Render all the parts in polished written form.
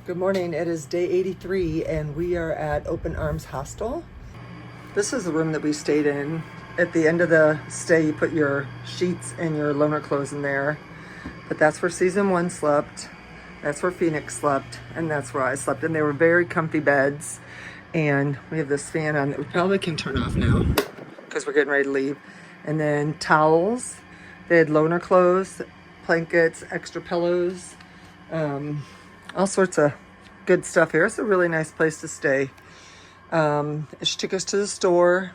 Good morning. It is day 83 and we are at Open Arms Hostel. This is the room that we stayed in. At the end of the stay, you put your sheets and your loaner clothes in there. But that's where season 1 slept. That's where Phoenix slept. And that's where I slept. And they were very comfy beds. And we have this fan on that we probably can turn off now because we're getting ready to leave. And then towels. They had loaner clothes, blankets, extra pillows. All sorts of good stuff here. It's a really nice place to stay. She took us to the store.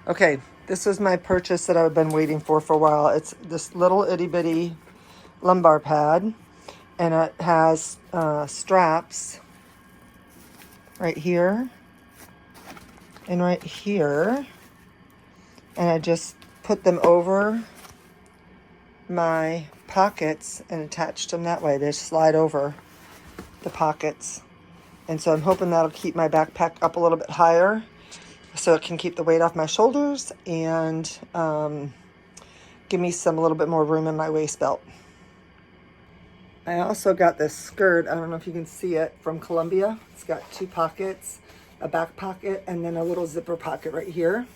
Okay, this was my purchase that I've been waiting for a while. It's this little itty bitty lumbar pad, and it has straps right here and right here, and I just put them over my pockets and attached them that way. They slide over the pockets, and so I'm hoping that'll keep my backpack up a little bit higher so it can keep the weight off my shoulders and give me a little bit more room in my waist belt. I also got this skirt, I don't know if you can see it, from Columbia. It's got 2 pockets, a back pocket and then a little zipper pocket right here,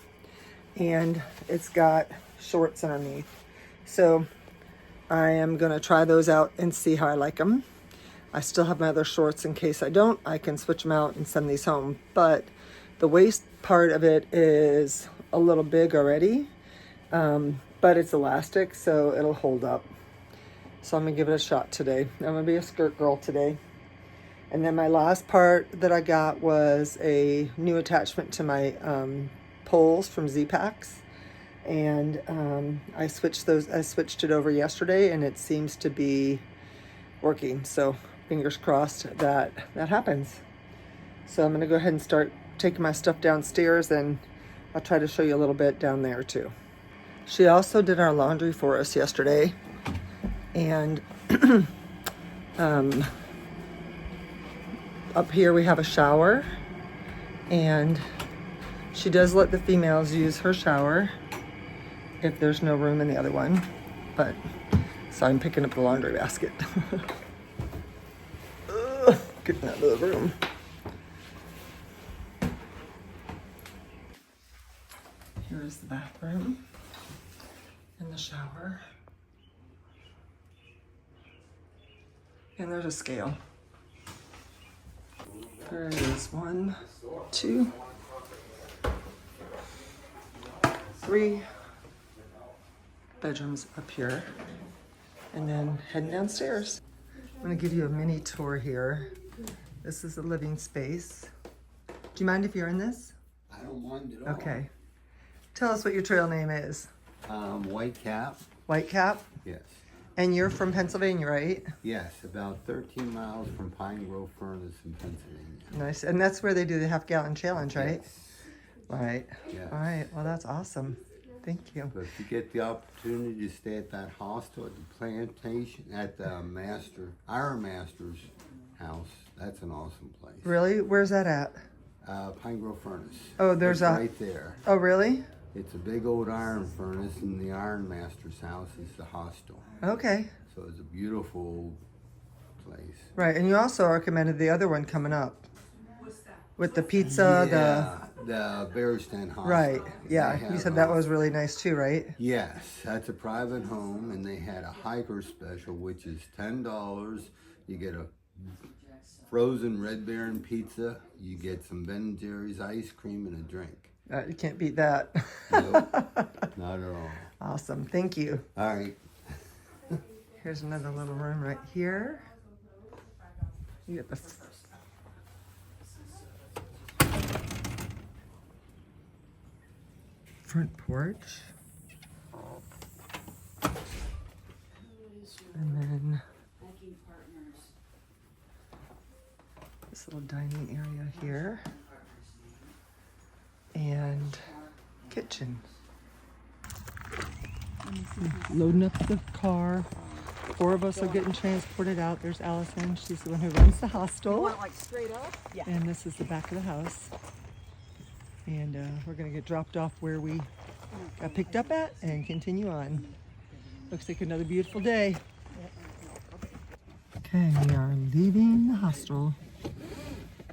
and it's got shorts underneath. So I am going to try those out and see how I like them. I still have my other shorts in case I don't. I can switch them out and send these home. But the waist part of it is a little big already, but it's elastic, so it'll hold up. So I'm going to give it a shot today. I'm going to be a skirt girl today. And then my last part that I got was a new attachment to my poles from Z-Packs. And I switched it over yesterday, and it seems to be working. So fingers crossed that happens. So I'm going to go ahead and start taking my stuff downstairs, and I'll try to show you a little bit down there too. She also did our laundry for us yesterday, and up here we have a shower, and she does let the females use her shower if there's no room in the other one. But so I'm picking up the laundry basket. Getting out of the room. Here is the bathroom and the shower. And there's a scale. There is 1, 2, 3 bedrooms up here, and then heading downstairs. I'm going to give you a mini tour here. This is a living space. Do you mind if you're in this? I don't mind at all. Okay. Tell us what your trail name is. White Cap. White Cap? Yes. And you're from Pennsylvania, right? Yes, about 13 miles from Pine Grove Furnace in Pennsylvania. Nice. And that's where they do the half-gallon challenge, right? Yes. Right. Yes. All right. Well, that's awesome. Thank you. But if you get the opportunity to stay at that hostel at the plantation, at the Iron Master's house, that's an awesome place. Really? Where's that at? Pine Grove Furnace. Oh, there's it's right there. Oh, really? It's a big old iron furnace, and the Iron Master's house is the hostel. Okay. So it's a beautiful place. Right, and you also recommended the other one coming up. With the pizza, the Bear Stand Hostel. Right, yeah. You said that was really nice too, right? Yes, that's a private home, and they had a hiker special, which is $10. You get a frozen Red Baron pizza, you get some Ben & Jerry's ice cream, and a drink. You can't beat that. Nope, not at all. Awesome, thank you. All right. Here's another little room right here. You get the front porch. And then this little dining area here. And kitchen. Loading up the car. 4 of us are getting transported out. There's Allison. She's the one who runs the hostel. You want it like straight up? Yeah. And this is the back of the house. And we're going to get dropped off where we got picked up at and continue on. Looks like another beautiful day. Okay, we are leaving the hostel.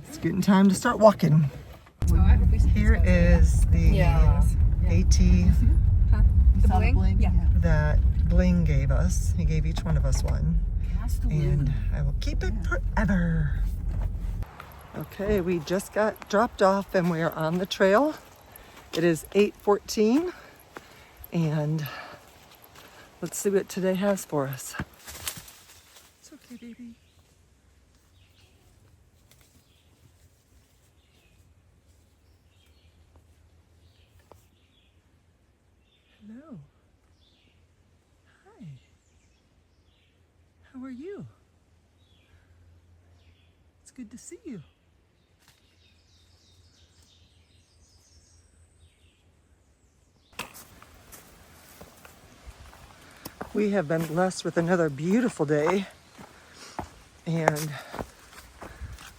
It's getting time to start walking. Here is the AT The bling? Yeah. that Bling gave us. He gave each one of us one. And I will keep it forever. Okay, we just got dropped off and we are on the trail. It is 8:14 and let's see what today has for us. It's okay, baby. Hello. Hi. How are you? It's good to see you. We have been blessed with another beautiful day, and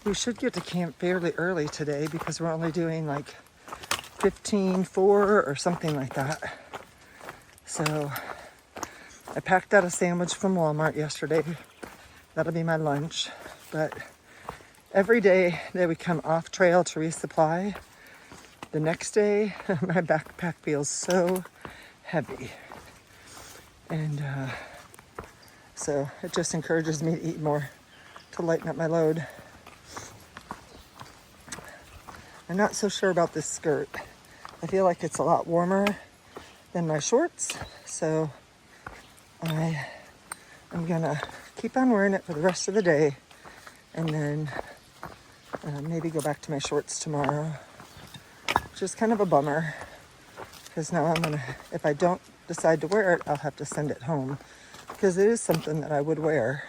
we should get to camp fairly early today because we're only doing like 15:04 or something like that. So I packed out a sandwich from Walmart yesterday. That'll be my lunch. But every day that we come off trail to resupply, the next day my backpack feels so heavy. And so it just encourages me to eat more to lighten up my load. I'm not so sure about this skirt. I feel like it's a lot warmer than my shorts, so I'm gonna keep on wearing it for the rest of the day and then maybe go back to my shorts tomorrow, which is kind of a bummer because now if I don't decide to wear it, I'll have to send it home because it is something that I would wear.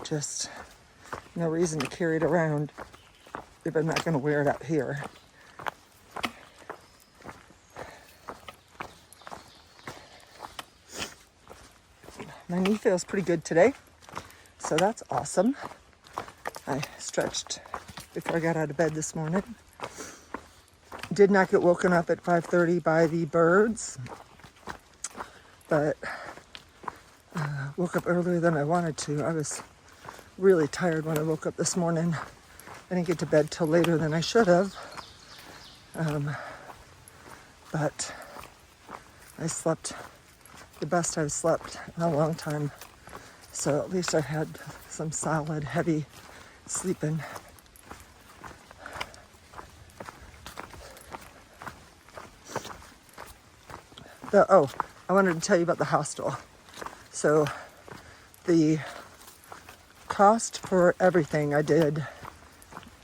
Just no reason to carry it around if I'm not going to wear it out here. My knee feels pretty good today, so that's awesome. I stretched before I got out of bed this morning. Did not get woken up at 5:30 by the birds, but woke up earlier than I wanted to. I was really tired when I woke up this morning. I didn't get to bed till later than I should have. But I slept the best I've slept in a long time. So at least I had some solid, heavy sleeping. I wanted to tell you about the hostel. So the cost for everything I did,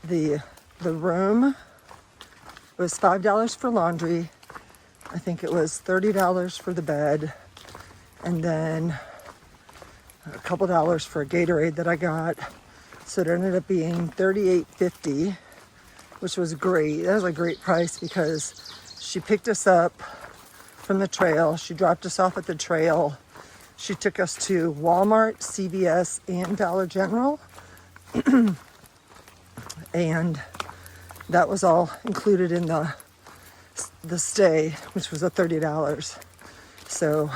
the room was $5 for laundry. I think it was $30 for the bed, and then a couple dollars for a Gatorade that I got. So it ended up being $38.50, which was great. That was a great price because she picked us up from the trail. She dropped us off at the trail. She took us to Walmart, CVS, and Dollar General. And that was all included in the stay, which was $30. So,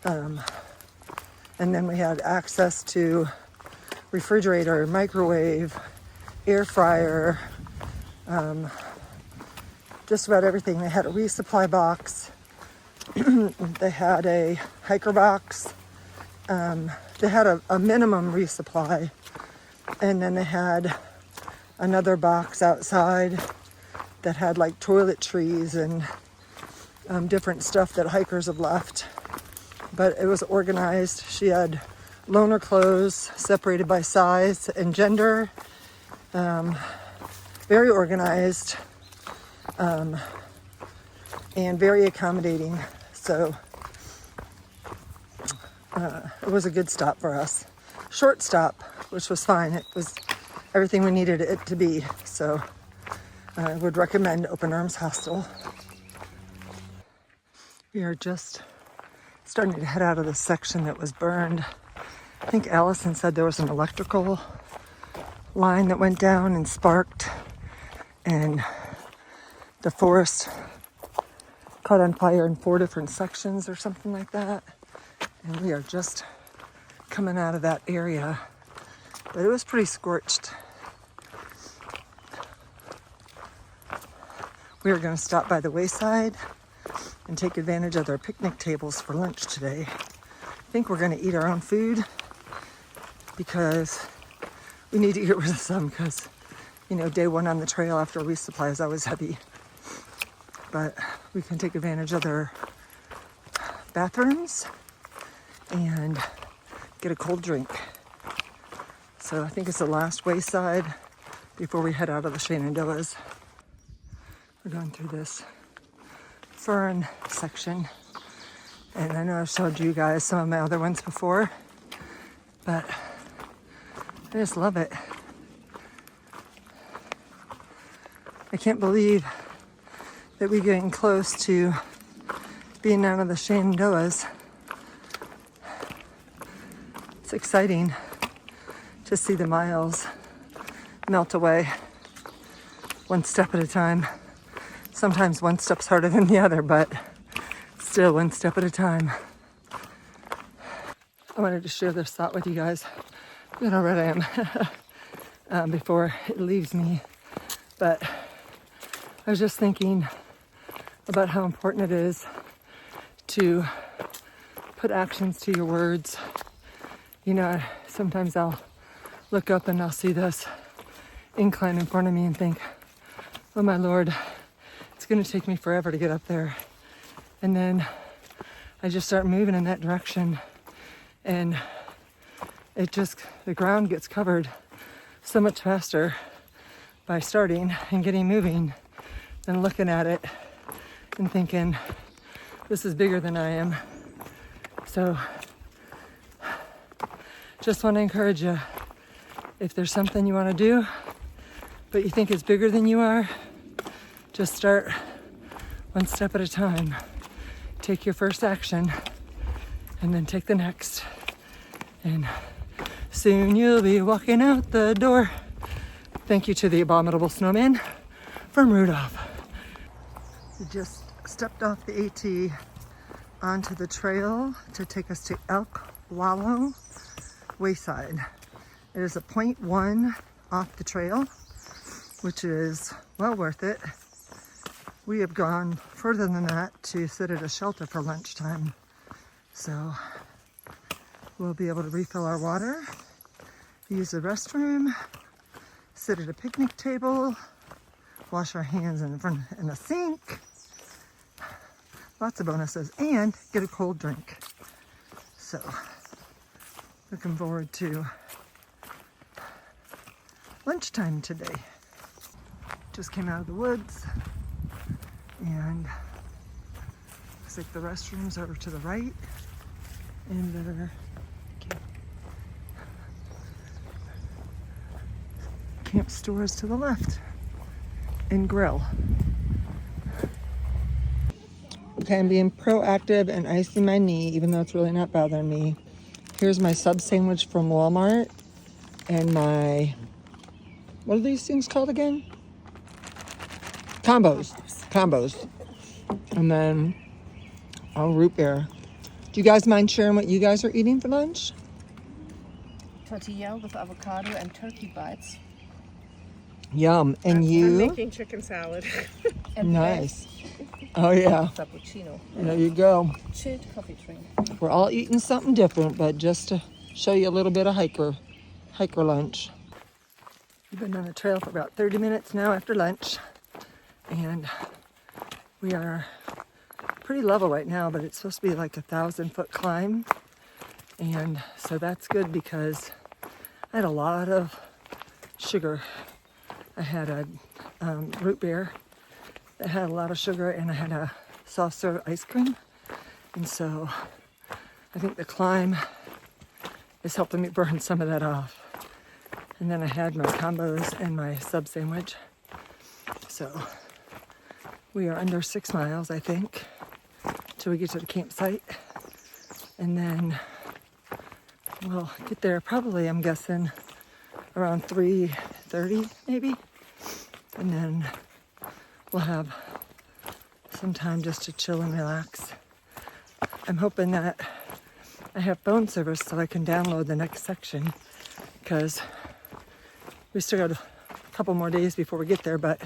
and then we had access to refrigerator, microwave, air fryer, just about everything. They had a resupply box. They had a hiker box. They had a minimum resupply. And then they had another box outside that had like toiletries and different stuff that hikers have left. But it was organized. She had loaner clothes separated by size and gender. Very organized and very accommodating. So it was a good stop for us. Short stop, which was fine. It was everything we needed it to be. So I would recommend Open Arms Hostel. We are just starting to head out of the section that was burned. I think Allison said there was an electrical line that went down and sparked, and the forest caught on fire in 4 different sections or something like that. And we are just coming out of that area. but it was pretty scorched. We are going to stop by the wayside and take advantage of their picnic tables for lunch today. I think we're going to eat our own food because we need to get rid of some because, you know, day one on the trail after resupply is always heavy. But we can take advantage of their bathrooms and get a cold drink. So I think it's the last wayside before we head out of the Shenandoahs. We're going through this fern section. And I know I've showed you guys some of my other ones before, but I just love it. I can't believe that we're getting close to being out of the Shenandoahs. It's exciting to see the miles melt away one step at a time. Sometimes one step's harder than the other, but still one step at a time. I wanted to share this thought with you guys. Look how red I am before it leaves me. But I was just thinking about how important it is to put actions to your words. You know, sometimes I'll look up and I'll see this incline in front of me and think, oh my Lord, it's going to take me forever to get up there. And then I just start moving in that direction, and the ground gets covered so much faster by starting and getting moving than looking at it and thinking, this is bigger than I am. So just want to encourage you, if there's something you want to do, but you think it's bigger than you are, just start one step at a time. Take your first action and then take the next. And soon you'll be walking out the door. Thank you to the abominable snowman from Rudolph. We just stepped off the AT onto the trail to take us to Elk Wallow Wayside. It is a 0.1 off the trail, which is well worth it. We have gone further than that to sit at a shelter for lunchtime. So we'll be able to refill our water, use the restroom, sit at a picnic table, wash our hands in the sink, lots of bonuses, and get a cold drink. So looking forward to lunchtime today. Just came out of the woods, and looks like the restrooms are to the right, and their camp stores to the left, and grill. Okay, I'm being proactive and icing my knee, even though it's really not bothering me. Here's my sub sandwich from Walmart, and my, what are these things called again? Combos. And then a root beer. Do you guys mind sharing what you guys are eating for lunch? Tortilla with avocado and turkey bites. Yum. And I'm you? making chicken salad. And Nice. Oh yeah. Cappuccino. There you go. Chilled coffee drink. We're all eating something different, but just to show you a little bit of hiker lunch. We've been on the trail for about 30 minutes now after lunch, and we are pretty level right now, but it's supposed to be like 1,000-foot climb. And so that's good because I had a lot of sugar. I had a root beer that had a lot of sugar, and I had a soft serve ice cream. And so I think the climb is helping me burn some of that off. And then I had my combos and my sub sandwich. So we are under 6 miles, I think, till we get to the campsite. And then we'll get there probably, I'm guessing, around 3:30 maybe. And then we'll have some time just to chill and relax. I'm hoping that I have phone service so I can download the next section, because We still got a couple more days before we get there, but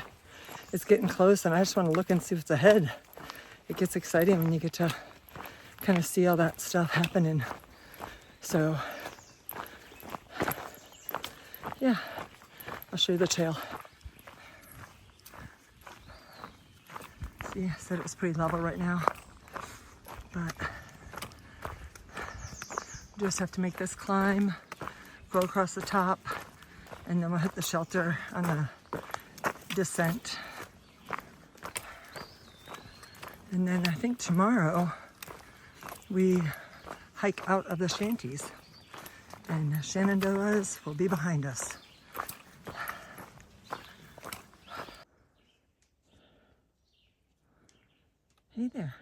it's getting close, and I just want to look and see what's ahead. It gets exciting when you get to kind of see all that stuff happening. So, yeah, I'll show you the trail. See, I said it was pretty level right now, but just have to make this climb, go across the top, and then we'll hit the shelter on the descent. And then I think tomorrow we hike out of the shanties, and Shenandoahs will be behind us. Hey there.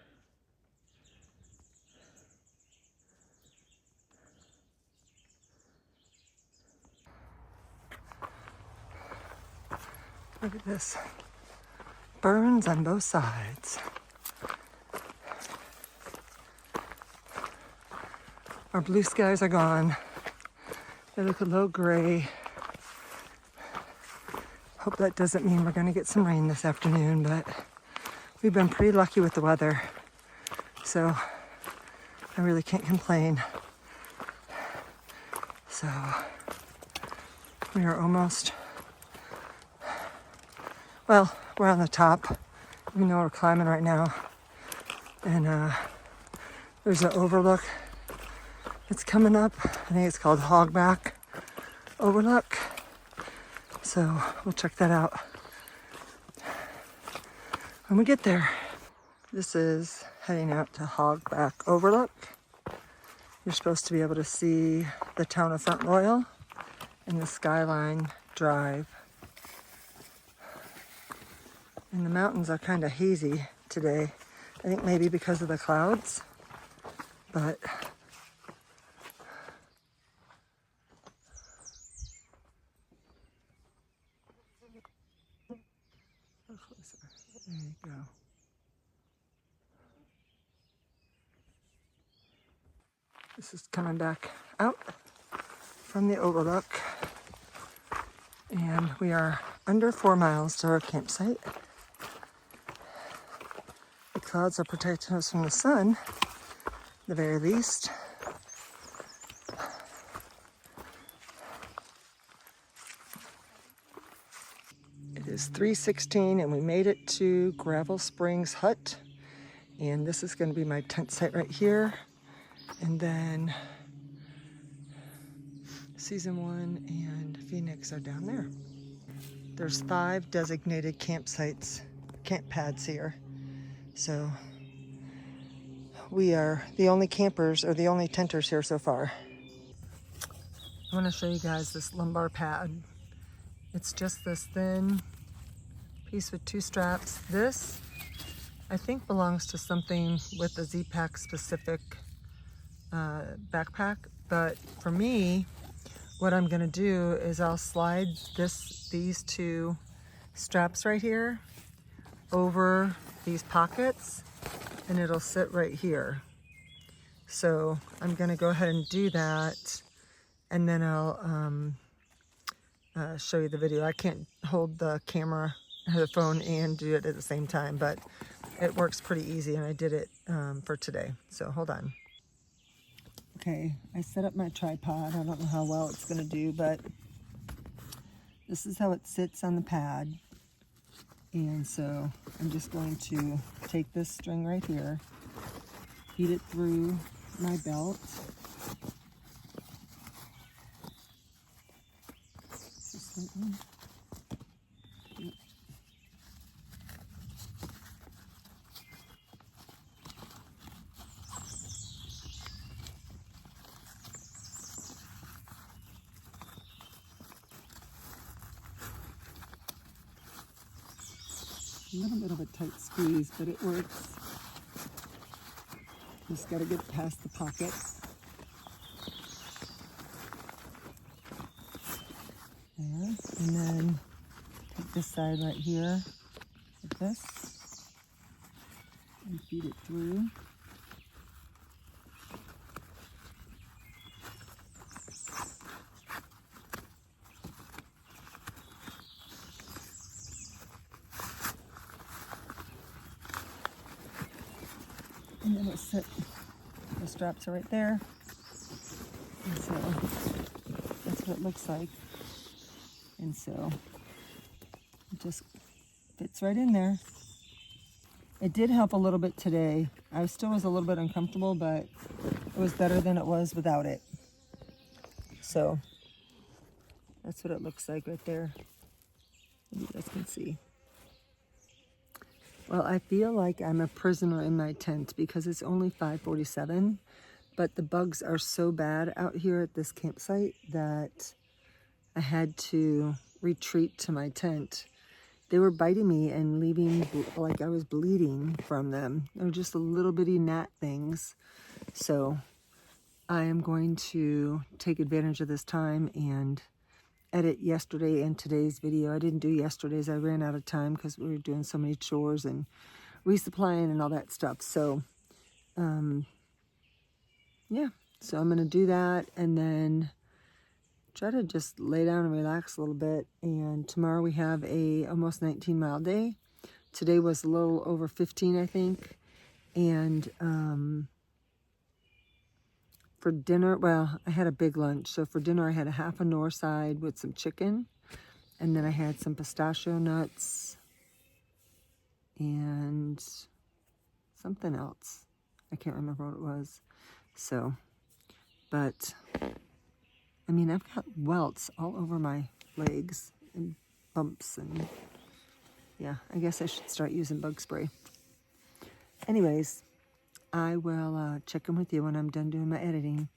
Look at this. Burns on both sides. Our blue skies are gone. They look a little gray. Hope that doesn't mean we're gonna get some rain this afternoon, but we've been pretty lucky with the weather. So I really can't complain. So we are almost, well, we're on the top, even though we're climbing right now. And there's an overlook that's coming up. I think it's called Hogback Overlook. So we'll check that out when we get there. This is heading out to Hogback Overlook. You're supposed to be able to see the town of Front Royal and the Skyline Drive. And the mountains are kind of hazy today. I think maybe because of the clouds, but there you go. This is coming back out from the overlook, and we are under 4 miles to our campsite. The clouds are protecting us from the sun, at the very least. It is 3:16 and we made it to Gravel Springs Hut. And this is going to be my tent site right here. And then Season 1 and Phoenix are down there. There's 5 designated campsites, camp pads here. So we are the only campers or the only tenters here so far. I want to show you guys this lumbar pad. It's just this thin piece with 2 straps. This, I think, belongs to something with a Z-Pack specific backpack. But for me, what I'm gonna do is I'll slide these 2 straps right here over these pockets, and it'll sit right here. So I'm gonna go ahead and do that, and then I'll show you the video. I can't hold the camera or the phone and do it at the same time, but it works pretty easy, and I did it for today. So hold on. Okay, I set up my tripod. I don't know how well it's gonna do, but this is how it sits on the pad. And so I'm just going to take this string right here, feed it through my belt. This one. Yep. A little bit of a tight squeeze, but it works. Just got to get past the pocket. There. And then take this side right here, like this, and feed it through. And then the straps are right there. And so that's what it looks like. And so it just fits right in there. It did help a little bit today. I still was a little bit uncomfortable, but it was better than it was without it. So that's what it looks like right there. You guys can see. Well, I feel like I'm a prisoner in my tent because it's only 5:47, but the bugs are so bad out here at this campsite that I had to retreat to my tent. They were biting me and leaving like I was bleeding from them. They were just little bitty gnat things. So I am going to take advantage of this time and edit yesterday and today's video. I didn't do yesterday's. I ran out of time because we were doing so many chores and resupplying and all that stuff. So, yeah. So I'm going to do that and then try to just lay down and relax a little bit. And tomorrow we have a almost 19-mile day. Today was a little over 15, I think. And for dinner, well, I had a big lunch. So for dinner, I had a half a north side with some chicken. And then I had some pistachio nuts and something else. I can't remember what it was. So, but, I mean, I've got welts all over my legs and bumps and, yeah, I guess I should start using bug spray. Anyways, I will check in with you when I'm done doing my editing.